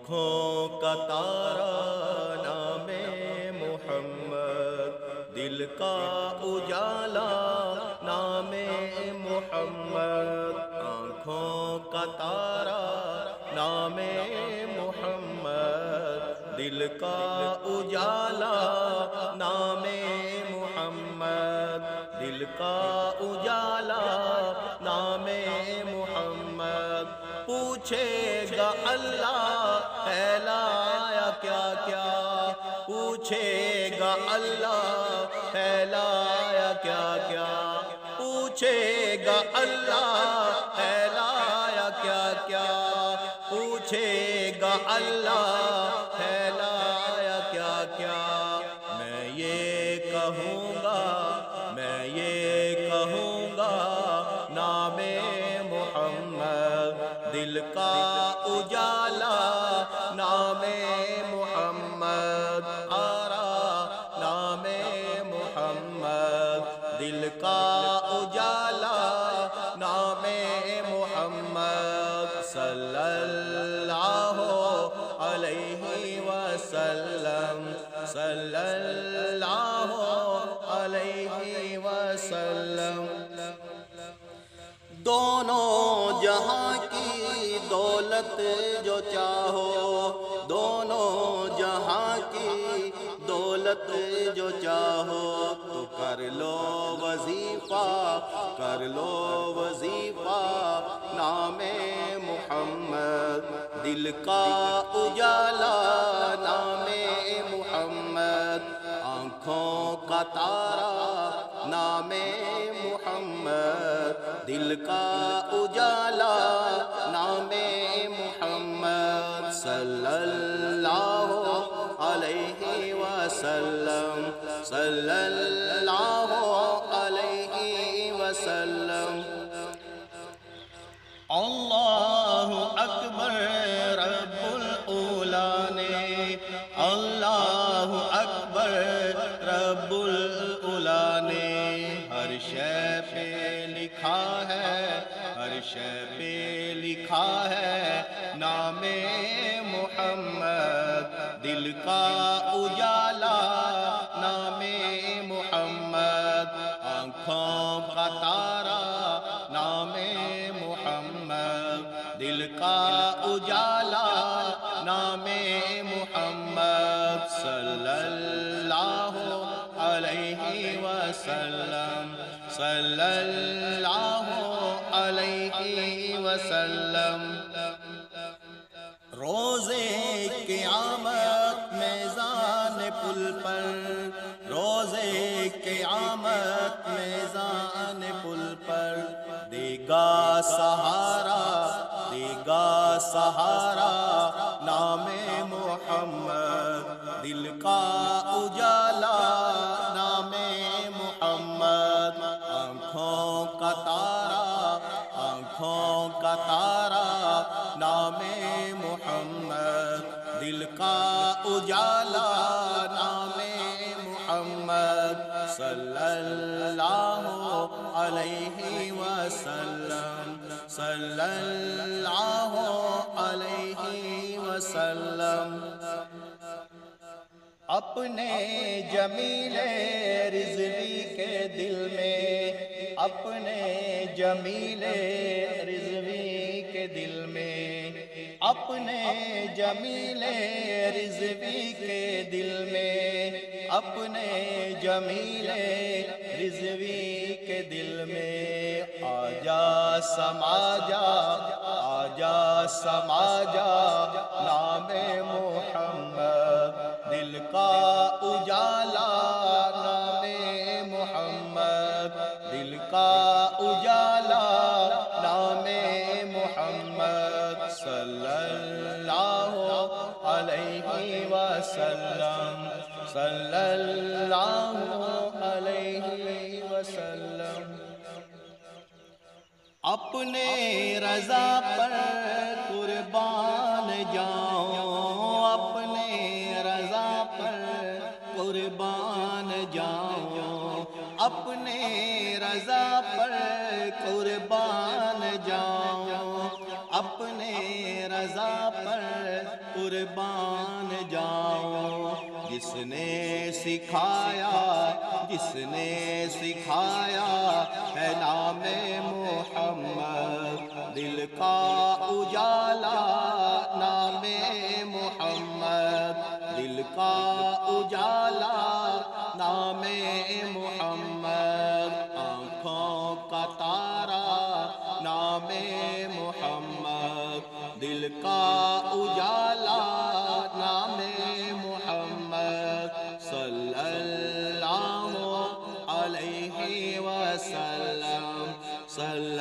آنکھوں کا تارا نام محمد، دل کا اجالا نام محمد، آنکھوں کا تارا نام محمد، دل کا اجالا نام محمد، دل کا اجالا نام محمد۔ پوچھے گا اللہ اے لایا کیا کیا، پوچھے گا اللہ اے لایا کیا کیا، پوچھے گا اللہ اے لایا کیا کیا، پوچھے گا اللہ اے لایا کیا کیا۔ میں یہ کہوں گا، میں یہ کہوں گا، نام محمد دل کا اجالا نام محمد، آرا نام محمد دل کا اجالا نام محمد، صلی اللہ علیہ وسلم، صلی اللہ علیہ وسلم۔ دونوں جہاں کی دولت جو چاہو، دونوں جہاں کی دولت جو چاہو، تو کر لو وظیفہ، کر لو وظیفہ نام محمد، دل کا اجالا نام محمد، آنکھوں کا تارا نام محمد، دل کا اجالا نام محمد، صلی اللہ علیہ وسلم، صلی اللہ علیہ وسلم۔ اللہ اکبر رب الاولیاء نے، اللہ اکبر رب الاولیاء نے، ہر شے پہ لکھا ہے، ہر شے پہ لکھا ہے نام محمد، دل کا اجالا نام محمد، آنکھوں کا تارا نام محمد، دل کا اجالا نام محمد، صلی اللہ علیہ وسلم، صلی اللہ علیہ وسلم۔ روزے قیامت میزان پل پر، روزے قیامت میزان پل پر، دے گا سہارا، دے گا سہارا نام محمد، دل کا اجالا نام محمد، آنکھوں کا تارا، آنکھوں کا تارا نام محمد، دل کا اجالا نام محمد، صلی اللہ علیہ وسلم، صلی اللہ علیہ وسلم۔ اپنے جمیل رضوی کے دل میں، اپنے جمیل رضوی کے دل میں، اپنے جمیل رضوی کے دل میں، اپنے جمیل رضوی کے دل میں، آجا سما جا، آجا سما جا نام محمد، دل کا اجالا نام محمد، دل کا اجالا نام محمد، صلی اللہ علیہ وسلم، صلی اللہ علیہ وسلم۔ اپنے رضا پر قربان جاؤں، اپنے رضا پر قربان جاؤں، اپنے رضا پر قربان جاؤں، اپنے رضا پر قربان جاؤں، جس نے سکھایا ہے نام محمد، دل کا اجالا نام محمد، دل کا اجالا نام محمد، آنکھوں کا تارا نام محمد، دل کا اجالا نام محمد، صلی اللہ علیہ وسلم، صلی